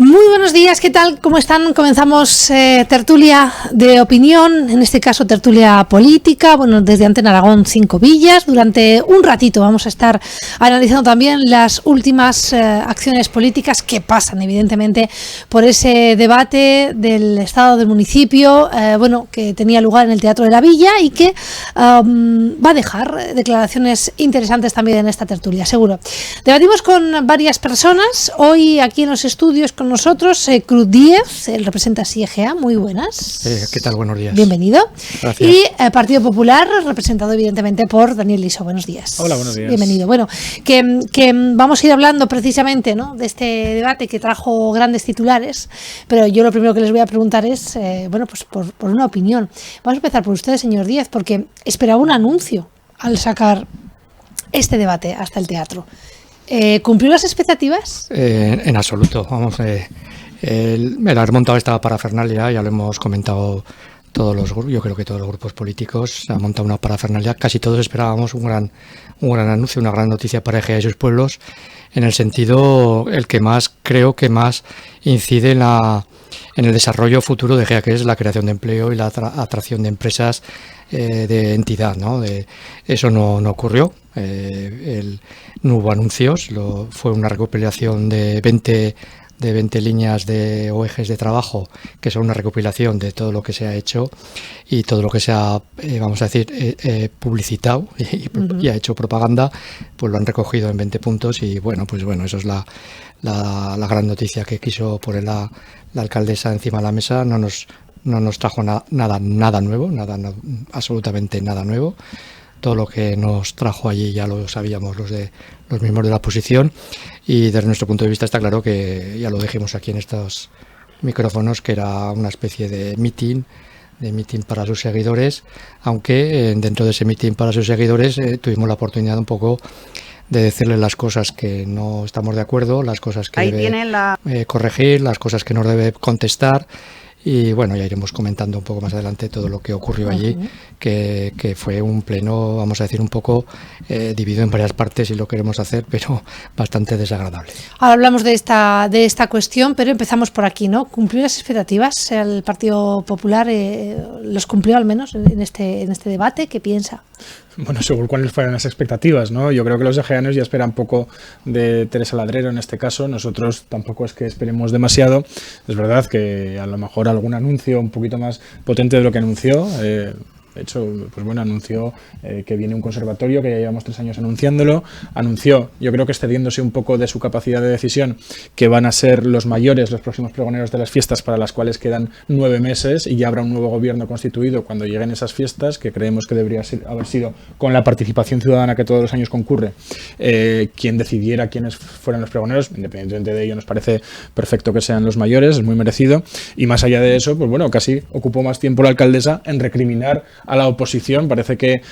Muy buenos días, ¿qué tal? ¿Cómo están? Comenzamos tertulia de opinión, en este caso tertulia política, bueno, desde Antena Aragón 5 Villas. Durante un ratito vamos a estar analizando también las últimas acciones políticas que pasan, evidentemente, por ese debate del Estado del municipio, bueno, que tenía lugar en el Teatro de la Villa y que va a dejar declaraciones interesantes también en esta tertulia, seguro. Debatimos con varias personas, hoy aquí en los estudios con nosotros, Cruz Díez, él representa SIEGEA, muy buenas. ¿Qué tal? Buenos días. Bienvenido. Gracias. Y Partido Popular, representado evidentemente por Daniel Liso, buenos días. Hola, buenos días. Bienvenido. Bueno, que vamos a ir hablando precisamente, ¿no?, de este debate que trajo grandes titulares, pero yo lo primero que les voy a preguntar es, bueno, pues por una opinión. Vamos a empezar por usted, señor Díez, porque esperaba un anuncio al sacar este debate hasta el teatro. ¿Cumplió las expectativas? En absoluto. Vamos, el haber montado esta parafernalia, ya lo hemos comentado todos los grupos, yo creo que todos los grupos políticos han montado una parafernalia. Casi todos esperábamos un gran anuncio, una gran noticia para EGEA y sus pueblos, en el sentido el que más creo que más incide en el desarrollo futuro de EGEA, que es la creación de empleo y la atracción de empresas de entidad, ¿no? Eso no ocurrió. No hubo anuncios, fue una recopilación de 20 líneas o ejes de trabajo, que son una recopilación de todo lo que se ha hecho y todo lo que se ha, vamos a decir, publicitado y ha hecho propaganda, pues lo han recogido en 20 puntos y bueno, eso es la gran noticia que quiso poner la alcaldesa encima de la mesa. No nos trajo nada nuevo, absolutamente nada nuevo. Todo lo que nos trajo allí ya lo sabíamos los miembros de la oposición, y desde nuestro punto de vista está claro que ya lo dijimos aquí en estos micrófonos, que era una especie de meeting para sus seguidores, aunque dentro de ese meeting para sus seguidores tuvimos la oportunidad un poco de decirles las cosas que no estamos de acuerdo, las cosas que debe corregir, las cosas que nos debe contestar. Y bueno, ya iremos comentando un poco más adelante todo lo que ocurrió allí, que fue un pleno, vamos a decir, un poco dividido en varias partes, y lo queremos hacer, pero bastante desagradable. Ahora hablamos de esta cuestión, pero empezamos por aquí, ¿no? ¿Cumplió las expectativas el Partido Popular? ¿Los cumplió al menos en este debate? ¿Qué piensa? Bueno, según cuáles fueran las expectativas, ¿no? Yo creo que los egeanos ya esperan poco de Teresa Ladrero en este caso. Nosotros tampoco es que esperemos demasiado. Es verdad que a lo mejor algún anuncio un poquito más potente de lo que anunció. De hecho, pues bueno, anunció que viene un conservatorio, que ya llevamos 3 años anunciándolo. Anunció, yo creo que excediéndose un poco de su capacidad de decisión, que van a ser los mayores, los próximos pregoneros de las fiestas, para las cuales quedan 9 meses y ya habrá un nuevo gobierno constituido cuando lleguen esas fiestas, que creemos que debería haber sido con la participación ciudadana que todos los años concurre, quien decidiera quiénes fueran los pregoneros. Independientemente de ello, nos parece perfecto que sean los mayores, es muy merecido. Y más allá de eso, pues bueno, casi ocupó más tiempo la alcaldesa en recriminar a la oposición. Parece que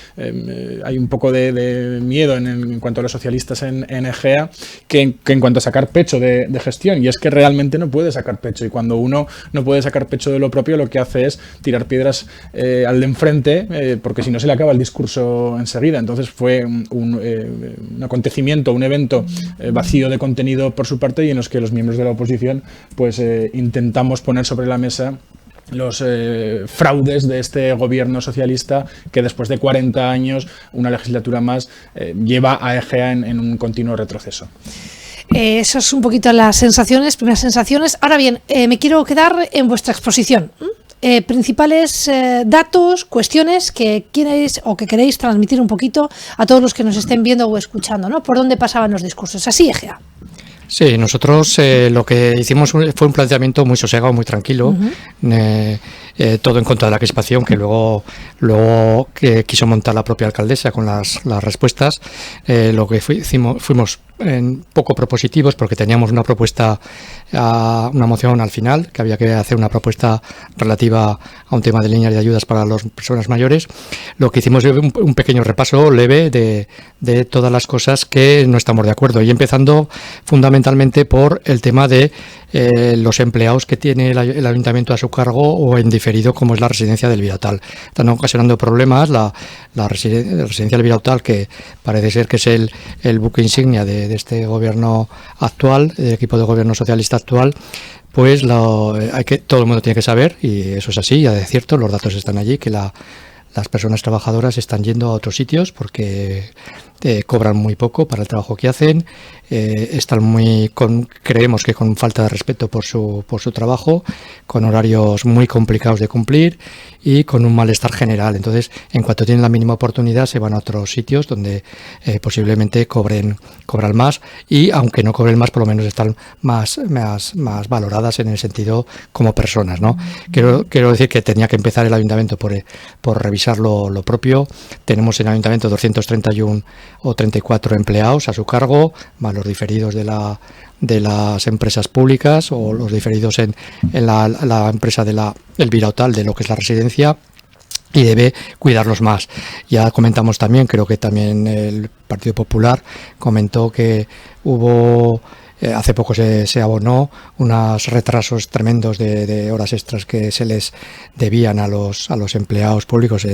hay un poco de miedo en cuanto a los socialistas en EGEA, que en cuanto a sacar pecho de gestión, y es que realmente no puede sacar pecho, y cuando uno no puede sacar pecho de lo propio, lo que hace es tirar piedras al de enfrente, porque si no se le acaba el discurso enseguida. Entonces fue un acontecimiento, un evento vacío de contenido por su parte, y en los que los miembros de la oposición pues intentamos poner sobre la mesa los fraudes de este gobierno socialista, que después de 40 años, una legislatura más, lleva a EGEA en un continuo retroceso. Eso es un poquito las primeras sensaciones. Ahora bien, me quiero quedar en vuestra exposición. Principales datos, cuestiones que queréis o que queréis transmitir un poquito a todos los que nos estén viendo o escuchando, ¿no? ¿Por dónde pasaban los discursos? Así, EGEA. Sí, nosotros lo que hicimos fue un planteamiento muy sosegado, muy tranquilo, todo en contra de la crispación que luego que quiso montar la propia alcaldesa con las respuestas. Lo que fuimos poco propositivos, porque teníamos una propuesta, una moción al final, que había que hacer una propuesta relativa a un tema de líneas de ayudas para las personas mayores. Lo que hicimos fue un pequeño repaso leve de todas las cosas que no estamos de acuerdo, y empezando fundamentalmente por el tema de los empleados que tiene el ayuntamiento a su cargo o en diferido, como es la residencia del Virautal. Están ocasionando problemas la residencia del Virautal, que parece ser que es el buque insignia de este gobierno actual, del equipo de gobierno socialista actual. Pues todo el mundo tiene que saber, y eso es así, ya es cierto, los datos están allí, que las personas trabajadoras están yendo a otros sitios porque cobran muy poco para el trabajo que hacen, están creemos que con falta de respeto por su trabajo, con horarios muy complicados de cumplir y con un malestar general. Entonces, en cuanto tienen la mínima oportunidad, se van a otros sitios donde posiblemente cobran más, y aunque no cobren más, por lo menos están más valoradas en el sentido como personas, ¿no? Quiero decir que tenía que empezar el ayuntamiento por revisar lo propio. Tenemos en el ayuntamiento 231 o 34 empleados a su cargo, más los diferidos de las empresas públicas o los diferidos en la empresa del Virautal, de lo que es la residencia, y debe cuidarlos más. Ya comentamos también, creo que también el Partido Popular comentó que hubo... hace poco se abonó unos retrasos tremendos de horas extras que se les debían a los empleados públicos,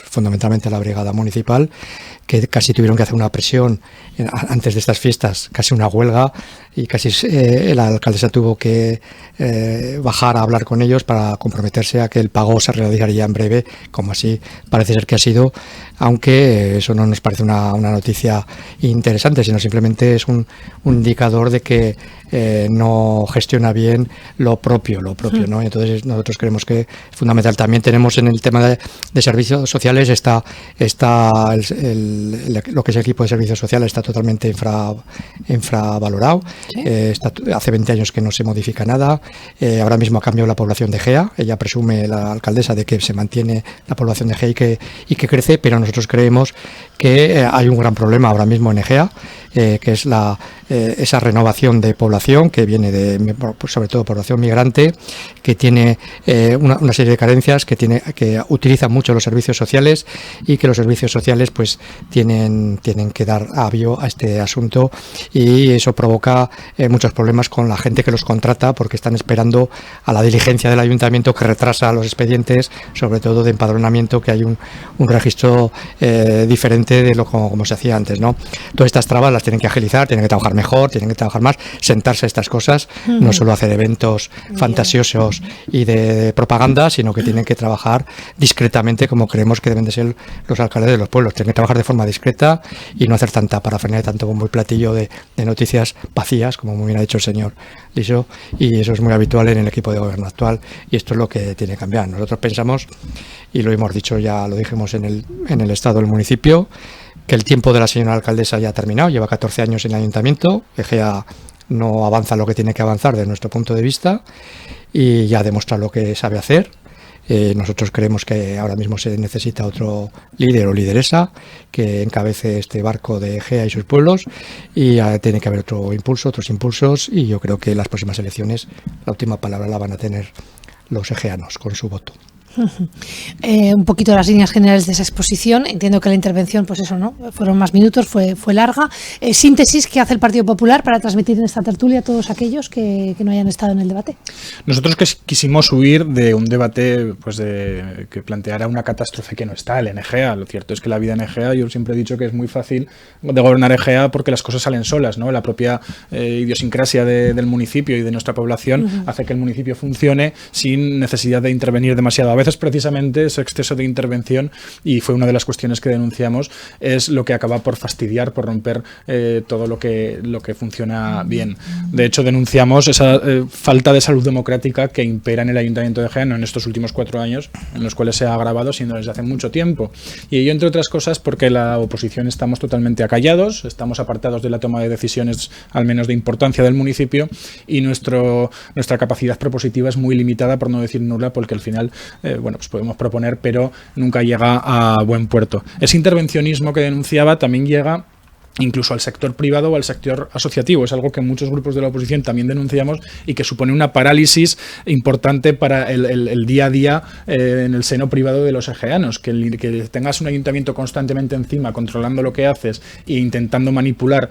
fundamentalmente a la brigada municipal, que casi tuvieron que hacer una presión antes de estas fiestas, casi una huelga, y casi la alcaldesa tuvo que bajar a hablar con ellos para comprometerse a que el pago se realizaría en breve, como así parece ser que ha sido, aunque eso no nos parece una noticia interesante, sino simplemente es un indicador de que no gestiona bien lo propio, ¿no? Entonces nosotros creemos que es fundamental. También tenemos en el tema de servicios sociales lo que es el equipo de servicios sociales está totalmente infravalorado. ¿Sí? Hace 20 años que no se modifica nada. Ahora mismo ha cambiado la población de Egea. Ella presume, la alcaldesa, de que se mantiene la población de Egea y que crece, pero nosotros creemos que hay un gran problema ahora mismo en Egea, que es esa renovación de población que viene sobre todo población migrante, que tiene una serie de carencias, que utiliza mucho los servicios sociales, y que los servicios sociales pues tienen que dar avío a este asunto, y eso provoca muchos problemas con la gente que los contrata, porque están esperando a la diligencia del ayuntamiento, que retrasa los expedientes, sobre todo de empadronamiento, que hay un registro diferente de como se hacía antes, ¿no? Todas estas trabas las tienen que agilizar, tienen que trabajar mejor, tienen que trabajar más, sentarse a estas cosas, no solo hacer eventos fantasiosos y de propaganda, sino que tienen que trabajar discretamente, como creemos que deben de ser los alcaldes de los pueblos. Tienen que trabajar de forma discreta y no hacer tanta parafernalia, tanto bombo y platillo de noticias vacías, como muy bien ha dicho el señor Liso, y eso es muy habitual en el equipo de gobierno actual, y esto es lo que tiene que cambiar. Nosotros pensamos, y lo hemos dicho, ya lo dijimos en el estado del municipio, que el tiempo de la señora alcaldesa ya ha terminado. Lleva 14 años en el ayuntamiento. Egea no avanza lo que tiene que avanzar desde nuestro punto de vista, y ya demuestra lo que sabe hacer. Nosotros creemos que ahora mismo se necesita otro líder o lideresa que encabece este barco de Egea y sus pueblos, y tiene que haber otros impulsos, y yo creo que las próximas elecciones la última palabra la van a tener los egeanos con su voto. Un poquito las líneas generales de esa exposición. Entiendo que la intervención, pues eso, ¿no? Fueron más minutos, fue larga. Síntesis, ¿qué hace el Partido Popular para transmitir en esta tertulia a todos aquellos que no hayan estado en el debate? Nosotros quisimos huir de un debate pues que planteara una catástrofe que no está en Egea. Lo cierto es que la vida en Egea, yo siempre he dicho que es muy fácil de gobernar Egea porque las cosas salen solas, ¿no? La propia idiosincrasia del municipio y de nuestra población hace que el municipio funcione sin necesidad de intervenir demasiado. A veces precisamente ese exceso de intervención, y fue una de las cuestiones que denunciamos, es lo que acaba por fastidiar, por romper todo lo que funciona bien. De hecho, denunciamos esa falta de salud democrática que impera en el Ayuntamiento de Egea en estos últimos 4 años, en los cuales se ha agravado siendo desde hace mucho tiempo. Y ello, entre otras cosas, porque la oposición estamos totalmente acallados, estamos apartados de la toma de decisiones, al menos de importancia, del municipio, y nuestra capacidad propositiva es muy limitada, por no decir nula, porque al final pues podemos proponer, pero nunca llega a buen puerto. Ese intervencionismo que denunciaba también llega incluso al sector privado o al sector asociativo. Es algo que muchos grupos de la oposición también denunciamos y que supone una parálisis importante para el día a día en el seno privado de los egeanos. Que tengas un ayuntamiento constantemente encima controlando lo que haces e intentando manipular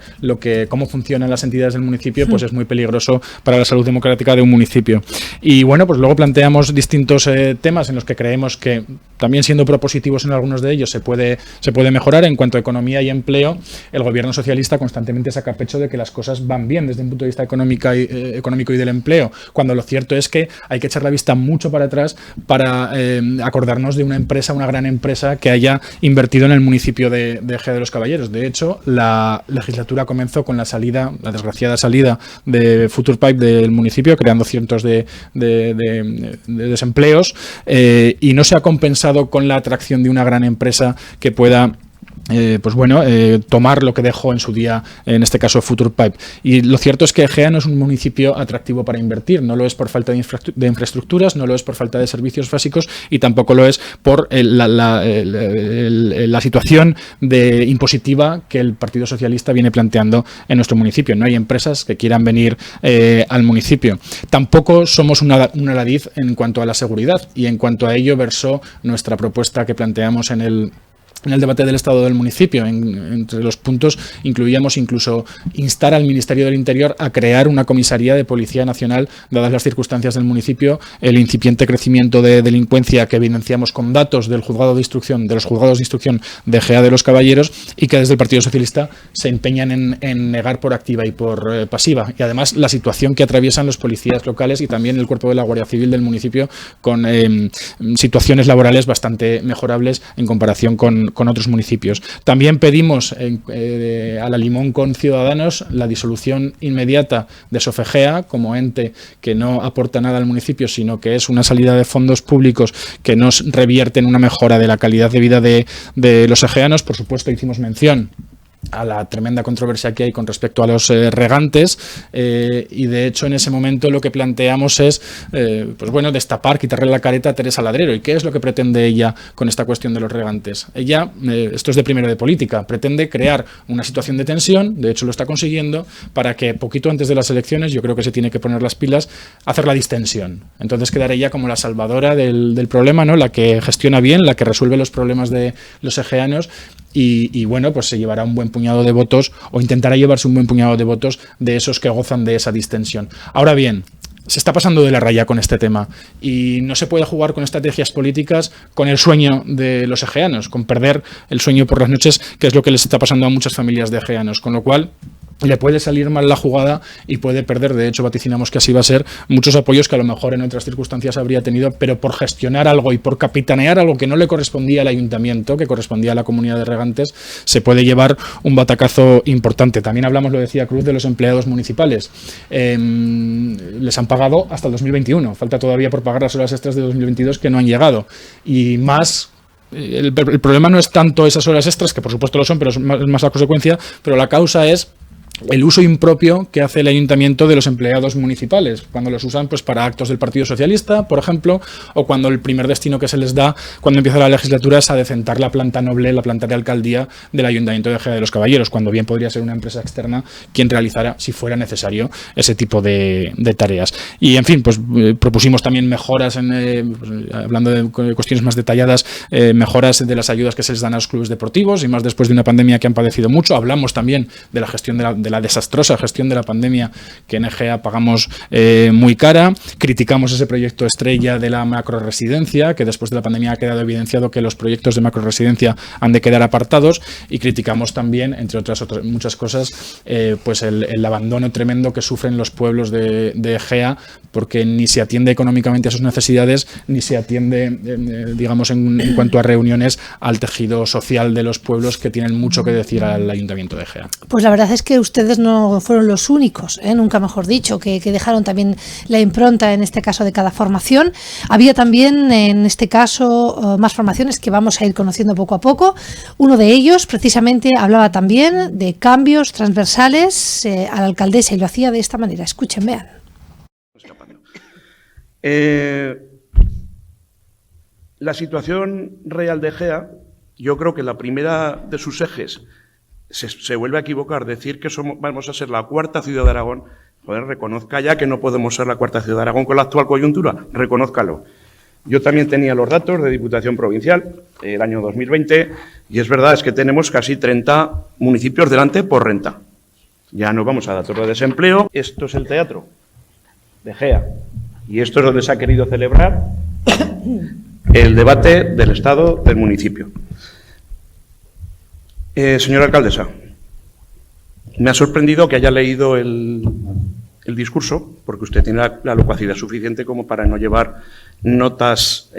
cómo funcionan las entidades del municipio, pues es muy peligroso para la salud democrática de un municipio. Y bueno, pues luego planteamos distintos temas en los que creemos que, también siendo propositivos en algunos de ellos, se puede mejorar. En cuanto a economía y empleo, el gobierno socialista constantemente saca pecho de que las cosas van bien desde un punto de vista económico y del empleo, cuando lo cierto es que hay que echar la vista mucho para atrás para acordarnos de una gran empresa que haya invertido en el municipio de Ejea de los Caballeros. De hecho, la legislatura comenzó con la desgraciada salida de Future Pipe del municipio, creando cientos de desempleos, y no se ha compensado con la atracción de una gran empresa que pueda tomar lo que dejó en su día, en este caso Future Pipe. Y lo cierto es que Ejea no es un municipio atractivo para invertir, no lo es por falta de infraestructuras, no lo es por falta de servicios básicos y tampoco lo es por la situación impositiva que el Partido Socialista viene planteando en nuestro municipio. No hay empresas que quieran venir al municipio. Tampoco somos un aladiz en cuanto a la seguridad, y en cuanto a ello versó nuestra propuesta que planteamos en el debate del Estado del municipio. Entre los puntos incluíamos incluso instar al Ministerio del Interior a crear una comisaría de Policía Nacional, dadas las circunstancias del municipio, el incipiente crecimiento de delincuencia que evidenciamos con datos de los juzgados de instrucción de Ejea de los Caballeros, y que desde el Partido Socialista se empeñan en negar por activa y por pasiva. Y además la situación que atraviesan los policías locales y también el cuerpo de la Guardia Civil del municipio, con situaciones laborales bastante mejorables en comparación con otros municipios. También pedimos a la limón con Ciudadanos la disolución inmediata de Sofegea como ente que no aporta nada al municipio, sino que es una salida de fondos públicos que nos revierte en una mejora de la calidad de vida de los egeanos. Por supuesto, hicimos mención a la tremenda controversia que hay con respecto a los regantes, y de hecho en ese momento lo que planteamos es destapar, quitarle la careta a Teresa Ladrero. ¿Y qué es lo que pretende ella con esta cuestión de los regantes? Ella, esto es de primero de política, pretende crear una situación de tensión, de hecho lo está consiguiendo, para que poquito antes de las elecciones, yo creo que se tiene que poner las pilas, hacer la distensión. Entonces quedar ella como la salvadora del problema, ¿no? La que gestiona bien, la que resuelve los problemas de los egeanos, y bueno, pues se llevará un buen puñado de votos, o intentará llevarse un buen puñado de votos de esos que gozan de esa distensión. Ahora bien, se está pasando de la raya con este tema, y no se puede jugar con estrategias políticas con el sueño de los egeanos, con perder el sueño por las noches, que es lo que les está pasando a muchas familias de egeanos, con lo cual le puede salir mal la jugada y puede perder, de hecho vaticinamos que así va a ser, muchos apoyos que a lo mejor en otras circunstancias habría tenido, pero por gestionar algo y por capitanear algo que no le correspondía al ayuntamiento, que correspondía a la comunidad de regantes, se puede llevar un batacazo importante. También hablamos, lo decía Cruz, de los empleados municipales. Les han pagado hasta el 2021, falta todavía por pagar las horas extras de 2022 que no han llegado, y más. El problema no es tanto esas horas extras, que por supuesto lo son, pero es más la consecuencia, pero la causa es el uso impropio que hace el ayuntamiento de los empleados municipales, cuando los usan pues para actos del Partido Socialista, por ejemplo, o cuando el primer destino que se les da cuando empieza la legislatura es adecentar la planta noble, la planta de alcaldía del Ayuntamiento de Ejea de los Caballeros, cuando bien podría ser una empresa externa quien realizara, si fuera necesario, ese tipo de tareas. Y en fin, pues propusimos también mejoras, hablando de cuestiones más detalladas, mejoras de las ayudas que se les dan a los clubes deportivos, y más después de una pandemia que han padecido mucho. Hablamos también de la gestión de la desastrosa gestión de la pandemia, que en Ejea pagamos muy cara. Criticamos ese proyecto estrella de la macroresidencia, que después de la pandemia ha quedado evidenciado que los proyectos de macroresidencia han de quedar apartados, y criticamos también, entre otras muchas cosas, pues el abandono tremendo que sufren los pueblos de Ejea, porque ni se atiende económicamente a sus necesidades, ni se atiende, digamos, en cuanto a reuniones, al tejido social de los pueblos, que tienen mucho que decir al Ayuntamiento de Ejea. Pues la verdad es que ustedes no fueron los únicos, nunca mejor dicho, que dejaron también la impronta, en este caso, de cada formación. Había también, en este caso, más formaciones que vamos a ir conociendo poco a poco. Uno de ellos, precisamente, hablaba también de cambios transversales a la alcaldesa, y lo hacía de esta manera. Escuchen, vean. La situación real de Ejea, yo creo que la primera de sus ejes se vuelve a equivocar decir que vamos a ser la cuarta ciudad de Aragón. Joder, reconozca ya que no podemos ser la cuarta ciudad de Aragón con la actual coyuntura, reconózcalo. Yo también tenía los datos de Diputación Provincial el año 2020 y es verdad, es que tenemos casi 30 municipios delante por renta. Ya no vamos a datos de desempleo. Esto es el teatro de Gea y esto es donde se ha querido celebrar el debate del Estado del municipio. Señora alcaldesa, me ha sorprendido que haya leído el discurso, porque usted tiene la locuacidad suficiente como para no llevar notas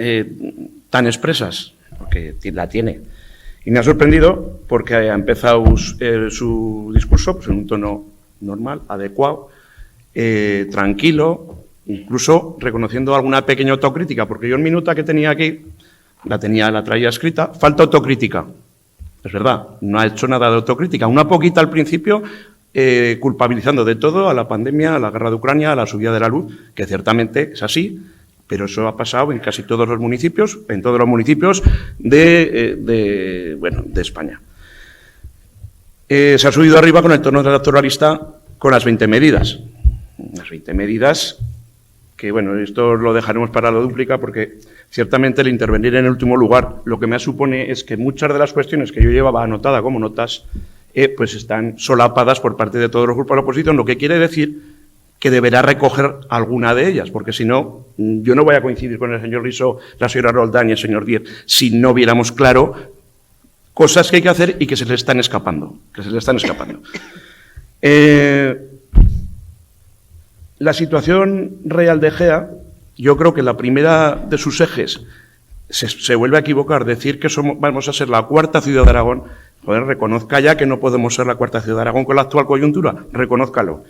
tan expresas, porque la tiene. Y me ha sorprendido porque ha empezado su discurso pues, en un tono normal, adecuado, tranquilo, incluso reconociendo alguna pequeña autocrítica, porque yo en mi nota que tenía aquí, la traía escrita, falta autocrítica. Es verdad, no ha hecho nada de autocrítica, una poquita al principio, culpabilizando de todo a la pandemia, a la guerra de Ucrania, a la subida de la luz, que ciertamente es así, pero eso ha pasado en casi todos los municipios, en todos los municipios de España. Se ha subido arriba con el tono electoralista con las 20 medidas. Las 20 medidas que, bueno, esto lo dejaremos para la dúplica porque ciertamente el intervenir en el último lugar lo que me supone es que muchas de las cuestiones que yo llevaba anotada como notas pues están solapadas por parte de todos los grupos de la oposición, lo que quiere decir que deberá recoger alguna de ellas, porque si no, yo no voy a coincidir con el señor Riso, la señora Roldán y el señor Díez, si no viéramos claro cosas que hay que hacer y que se le están escapando, La situación real de Gea, yo creo que la primera de sus ejes se vuelve a equivocar decir que vamos a ser la cuarta ciudad de Aragón. Joder, reconozca ya que no podemos ser la cuarta ciudad de Aragón con la actual coyuntura, reconózcalo.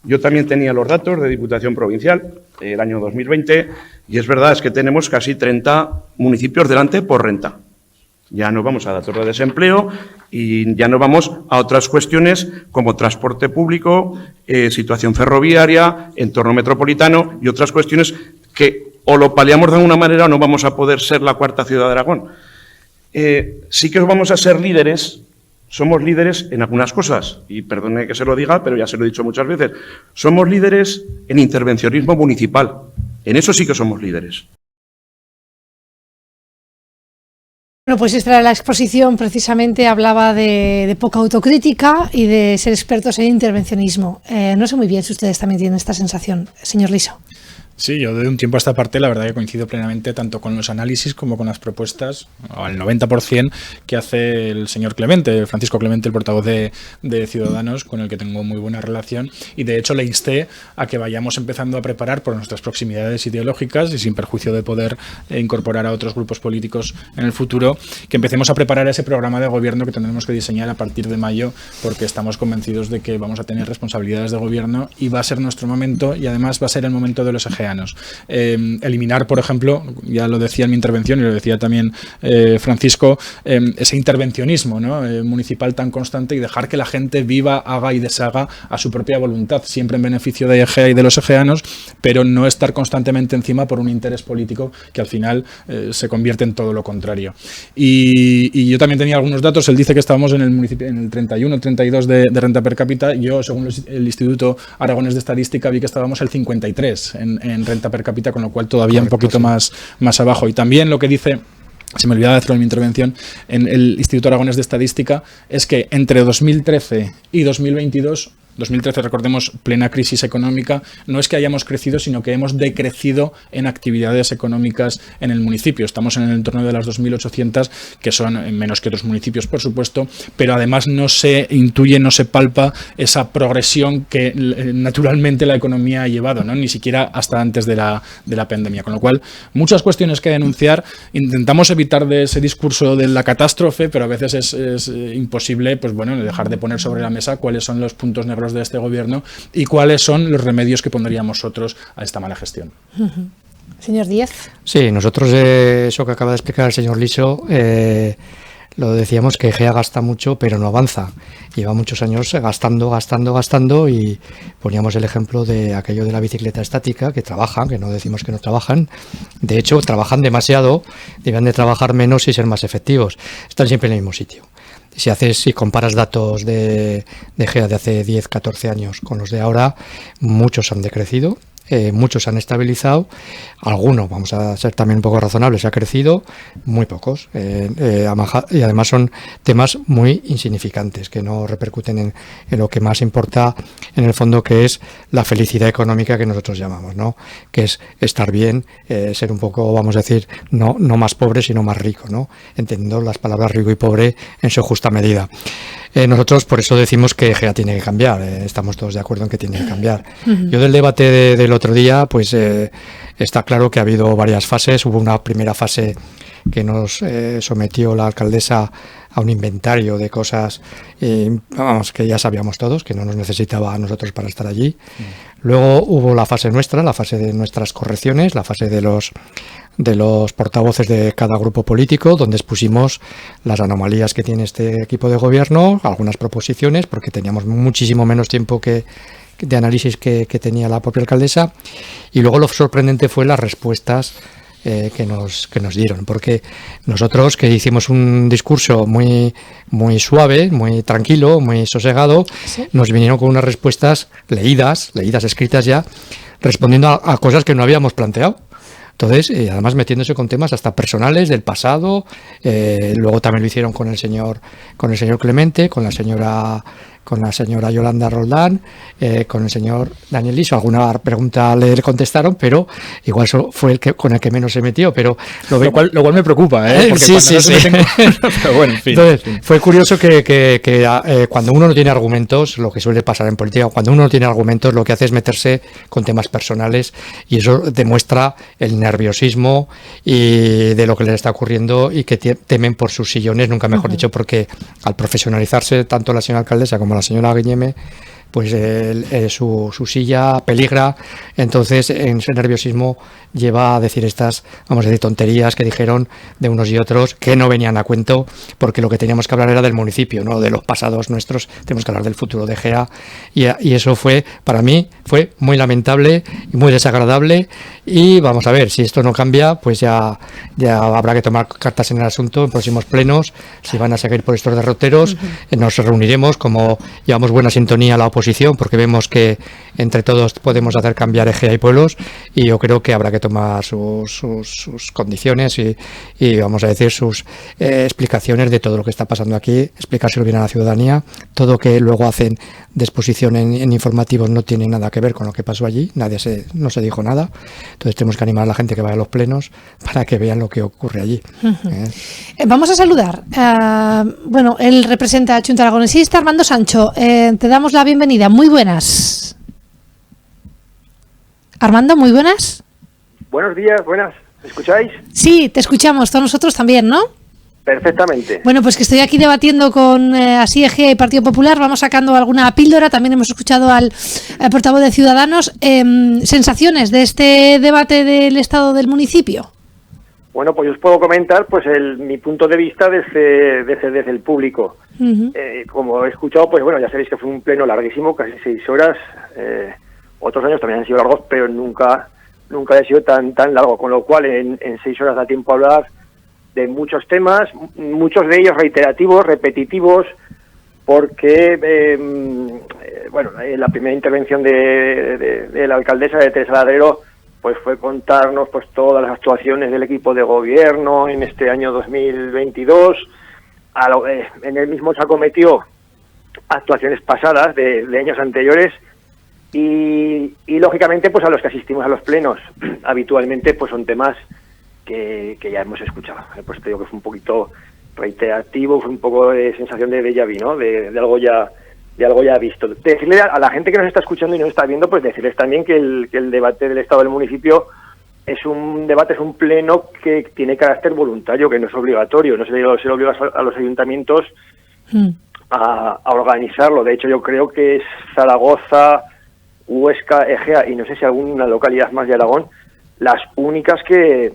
Yo también tenía los datos de Diputación Provincial el año 2020 y es verdad, es que tenemos casi 30 municipios delante por renta. Ya no vamos a datos de desempleo y ya no vamos a otras cuestiones como transporte público, situación ferroviaria, entorno metropolitano y otras cuestiones que o lo paliamos de alguna manera o no vamos a poder ser la cuarta ciudad de Aragón. Sí que vamos a ser líderes, somos líderes en algunas cosas, y perdone que se lo diga, pero ya se lo he dicho muchas veces, somos líderes en intervencionismo municipal, en eso sí que somos líderes. Bueno, pues esta era la exposición, precisamente hablaba de poca autocrítica y de ser expertos en intervencionismo. No sé muy bien si ustedes también tienen esta sensación, señor Liso. Sí, yo de un tiempo a esta parte la verdad que coincido plenamente tanto con los análisis como con las propuestas, al 90% que hace el señor Clemente, Francisco Clemente, el portavoz de Ciudadanos, con el que tengo muy buena relación, y de hecho le insté a que vayamos empezando a preparar por nuestras proximidades ideológicas y sin perjuicio de poder incorporar a otros grupos políticos en el futuro, que empecemos a preparar ese programa de gobierno que tendremos que diseñar a partir de mayo, porque estamos convencidos de que vamos a tener responsabilidades de gobierno y va a ser nuestro momento, y además va a ser el momento de los ejes. Eliminar, por ejemplo, ya lo decía en mi intervención y lo decía también Francisco, ese intervencionismo, ¿no? Municipal tan constante, y dejar que la gente viva, haga y deshaga a su propia voluntad, siempre en beneficio de Egea y de los egeanos, pero no estar constantemente encima por un interés político que al final se convierte en todo lo contrario. Y yo también tenía algunos datos. Él dice que estábamos en el municipio en el 31, 32 de renta per cápita. Yo, según el Instituto Aragonés de Estadística, vi que estábamos el 53 en renta per cápita, con lo cual todavía un poquito más abajo. Y también lo que dice, se me olvidaba decirlo en mi intervención, en el Instituto Aragonés de Estadística, es que entre 2013 y 2022, 2013, recordemos, plena crisis económica, no es que hayamos crecido, sino que hemos decrecido en actividades económicas en el municipio. Estamos en el entorno de las 2.800, que son menos que otros municipios, por supuesto, pero además no se intuye, no se palpa esa progresión que naturalmente la economía ha llevado, ¿no? Ni siquiera hasta antes de la pandemia. Con lo cual, muchas cuestiones que denunciar. Intentamos evitar de ese discurso de la catástrofe, pero a veces es imposible, pues bueno, dejar de poner sobre la mesa cuáles son los puntos negros de este gobierno y cuáles son los remedios que pondríamos nosotros a esta mala gestión. Señor Díez. Sí, nosotros eso que acaba de explicar el señor Liso, lo decíamos que Egea gasta mucho pero no avanza. Lleva muchos años gastando y poníamos el ejemplo de aquello de la bicicleta estática, que trabajan, que no decimos que no trabajan. De hecho, trabajan demasiado, deben de trabajar menos y ser más efectivos. Están siempre en el mismo sitio. si comparas datos de GEA de hace 10, 14 años con los de ahora, muchos han decrecido. Muchos han estabilizado, algunos, vamos a ser también un poco razonables, ha crecido, muy pocos, y además son temas muy insignificantes que no repercuten en lo que más importa en el fondo, que es la felicidad económica que nosotros llamamos, ¿no? Que es estar bien, ser un poco, vamos a decir, no más pobre sino más rico, ¿no? Entendiendo las palabras rico y pobre en su justa medida. Nosotros por eso decimos que GEA tiene que cambiar, estamos todos de acuerdo en que tiene que cambiar. Yo del debate del otro día, pues está claro que ha habido varias fases. Hubo una primera fase que nos sometió la alcaldesa a un inventario de cosas, vamos, que ya sabíamos todos, que no nos necesitaba a nosotros para estar allí. Luego hubo la fase nuestra, la fase de nuestras correcciones, la fase de los portavoces de cada grupo político, donde expusimos las anomalías que tiene este equipo de gobierno, algunas proposiciones, porque teníamos muchísimo menos tiempo de análisis que tenía la propia alcaldesa. Y luego lo sorprendente fue las respuestas que nos dieron, porque nosotros, que hicimos un discurso muy suave, muy tranquilo, muy sosegado, ¿sí?, nos vinieron con unas respuestas leídas, escritas ya, respondiendo a cosas que no habíamos planteado. Entonces, además metiéndose con temas hasta personales del pasado. Luego también lo hicieron con el señor Clemente, con la señora Yolanda Roldán, con el señor Daniel Liso. Alguna pregunta le contestaron, pero igual eso fue el con el que menos se metió. Pero lo cual me preocupa, porque sí. Pero bueno, en fin. Entonces, fue curioso que cuando uno no tiene argumentos, lo que suele pasar en política, cuando uno no tiene argumentos, lo que hace es meterse con temas personales, y eso demuestra el nerviosismo y de lo que les está ocurriendo, y que temen por sus sillones, nunca mejor dicho, porque al profesionalizarse tanto la señora alcaldesa como la señora Guilleme, pues su silla peligra. Entonces, en ese nerviosismo lleva a decir estas, vamos a decir, tonterías que dijeron de unos y otros, que no venían a cuento, porque lo que teníamos que hablar era del municipio, no de los pasados nuestros. Tenemos que hablar del futuro de GEA, y eso fue, para mí, fue muy lamentable y muy desagradable. Y vamos a ver, si esto no cambia, pues ya habrá que tomar cartas en el asunto en próximos plenos. Si van a seguir por estos derroteros, nos reuniremos, como llevamos buena sintonía la oposición, porque vemos que entre todos podemos hacer cambiar GEA y pueblos, y yo creo que habrá que tomar sus condiciones y vamos a decir sus explicaciones de todo lo que está pasando aquí, explicárselo bien a la ciudadanía. Todo que luego hacen de exposición en informativos no tiene nada que ver con lo que pasó allí, no se dijo nada. Entonces tenemos que animar a la gente que vaya a los plenos para que vean lo que ocurre allí. Vamos a saludar. Él representa a Chunta Aragonesista, Armando Sancho. Te damos la bienvenida. Muy buenas. Armando, muy buenas. Buenos días, buenas. ¿Me escucháis? Sí, te escuchamos. Todos nosotros también, ¿no? Perfectamente. Bueno, pues que estoy aquí debatiendo con GEA y Partido Popular. Vamos sacando alguna píldora. También hemos escuchado al portavoz de Ciudadanos. ¿Sensaciones de este debate del estado del municipio? Bueno, pues os puedo comentar pues mi punto de vista desde el público. Como he escuchado, pues bueno, ya sabéis que fue un pleno larguísimo, casi 6 horas. Otros años también han sido largos, pero nunca ha sido tan largo, con lo cual en 6 horas da tiempo a hablar de muchos temas, muchos de ellos reiterativos, repetitivos, porque la primera intervención de la alcaldesa de Teresa Ladrero pues fue contarnos pues todas las actuaciones del equipo de gobierno en este año 2022. En el mismo se acometió actuaciones pasadas de años anteriores, y lógicamente pues a los que asistimos a los plenos habitualmente pues son temas que ya hemos escuchado. Pues te digo que fue un poquito reiterativo, fue un poco de sensación de déjà vu, ¿no? De algo ya visto. Decirle a la gente que nos está escuchando y nos está viendo, pues decirles también que el debate del Estado del municipio es un pleno que tiene carácter voluntario, que no es obligatorio, no se le obliga a los ayuntamientos a organizarlo. De hecho, yo creo que es Zaragoza, Huesca, Egea y no sé si alguna localidad más de Aragón las únicas que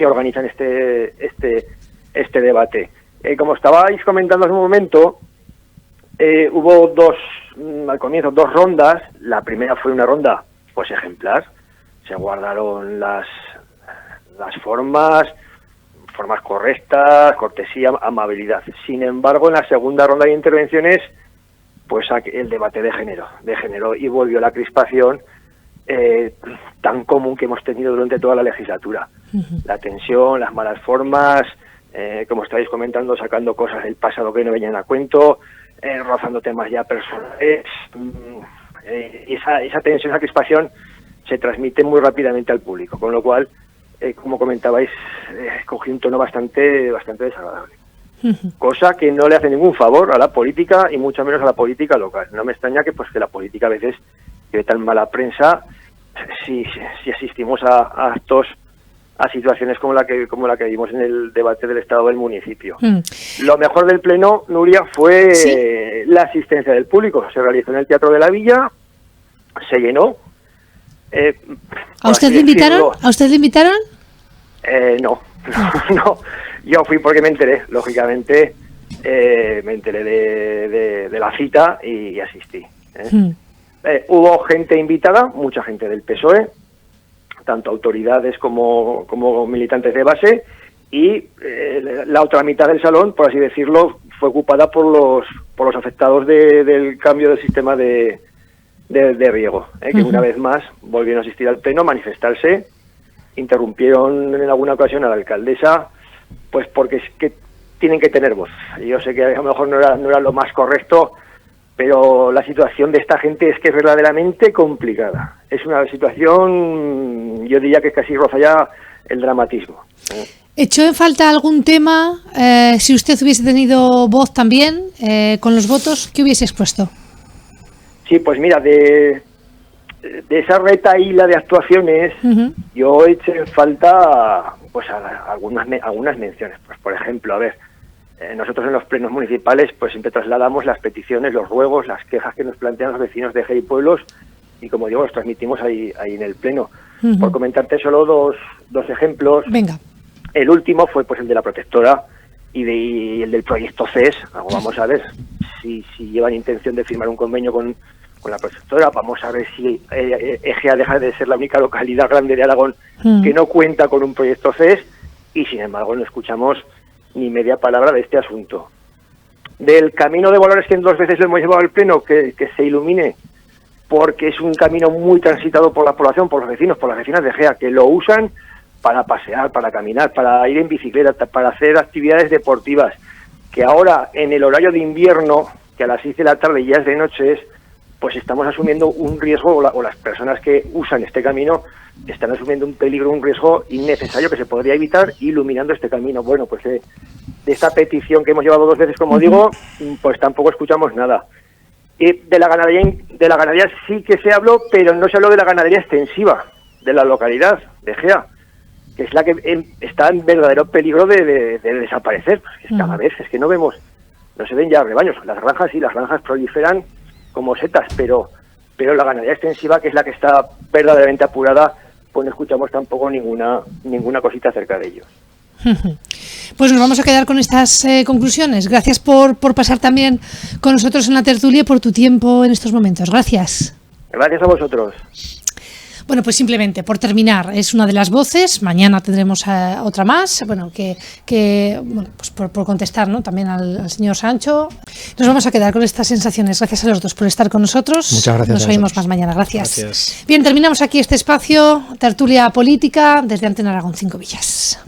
organizan este debate. Como estabais comentando hace un momento, hubo al comienzo dos rondas. La primera fue una ronda pues ejemplar, se guardaron las formas, formas correctas, cortesía, amabilidad. Sin embargo, en la segunda ronda de intervenciones, pues el debate degeneró y volvió la crispación tan común que hemos tenido durante toda la legislatura. La tensión, las malas formas, como estáis comentando, sacando cosas del pasado que no venían a cuento, rozando temas ya personales. Esa tensión, esa crispación se transmite muy rápidamente al público, con lo cual, como comentabais, cogió un tono bastante desagradable. Cosa que no le hace ningún favor a la política y mucho menos a la política local. No me extraña que la política a veces tiene tan mala prensa si asistimos a actos, a situaciones como la que vimos en el debate del Estado del municipio. Lo mejor del pleno, Nuria, fue la asistencia del público. Se realizó en el Teatro de la Villa, se llenó. ¿A usted le invitaron? ¿A usted le invitaron? No. Yo fui porque me enteré, lógicamente, me enteré de la cita y asistí. Hubo gente invitada, mucha gente del PSOE, tanto autoridades como militantes de base, y la otra mitad del salón, por así decirlo, fue ocupada por los afectados del cambio del sistema de riego, que una vez más volvieron a asistir al pleno, manifestarse, interrumpieron en alguna ocasión a la alcaldesa, pues porque es que tienen que tener voz. Yo sé que a lo mejor no era lo más correcto, pero la situación de esta gente es que es verdaderamente complicada. Es una situación, yo diría que casi roza ya el dramatismo. ¿Echó en falta algún tema? Si usted hubiese tenido voz también, con los votos, ¿qué hubiese expuesto? Sí, pues mira, de esa retahíla de actuaciones, yo eché en falta pues algunas menciones. Pues por ejemplo, nosotros en los plenos municipales pues siempre trasladamos las peticiones, los ruegos, las quejas que nos plantean los vecinos de Eje y pueblos, y como digo, los transmitimos ahí en el pleno. Por comentarte solo dos ejemplos. Venga. El último fue pues el de la protectora y el del proyecto CES. Vamos a ver si llevan intención de firmar un convenio con la protectora. Vamos a ver si Egea deja de ser la única localidad grande de Aragón que no cuenta con un proyecto CES, y sin embargo no escuchamos ni media palabra de este asunto. Del camino de valores, que 2 veces lo hemos llevado al pleno, que se ilumine, porque es un camino muy transitado por la población, por los vecinos, por las vecinas de Egea, que lo usan para pasear, para caminar, para ir en bicicleta, para hacer actividades deportivas, que ahora en el horario de invierno, que a las 6 de la tarde ya es de noche, pues estamos asumiendo un riesgo, o las personas que usan este camino están asumiendo un peligro, un riesgo innecesario que se podría evitar iluminando este camino. Bueno, pues de esta petición que hemos llevado 2 veces, como digo, pues tampoco escuchamos nada. Y de la ganadería sí que se habló, pero no se habló de la ganadería extensiva de la localidad de Egea, que es la que está en verdadero peligro de desaparecer. Pues cada vez es que no se ven ya rebaños. Las granjas proliferan como setas, pero la ganadería extensiva, que es la que está verdaderamente apurada, pues no escuchamos tampoco ninguna cosita acerca de ellos. Pues nos vamos a quedar con estas conclusiones. Gracias por pasar también con nosotros en la tertulia y por tu tiempo en estos momentos. Gracias. Gracias a vosotros. Bueno, pues simplemente, por terminar, es una de las voces. Mañana tendremos otra más, bueno, bueno, pues por contestar, ¿no?, también al señor Sancho. Nos vamos a quedar con estas sensaciones. Gracias a los dos por estar con nosotros. Muchas gracias. Nos oímos más mañana. Gracias. Bien, terminamos aquí este espacio, tertulia política, desde Antena Aragón 5 Villas.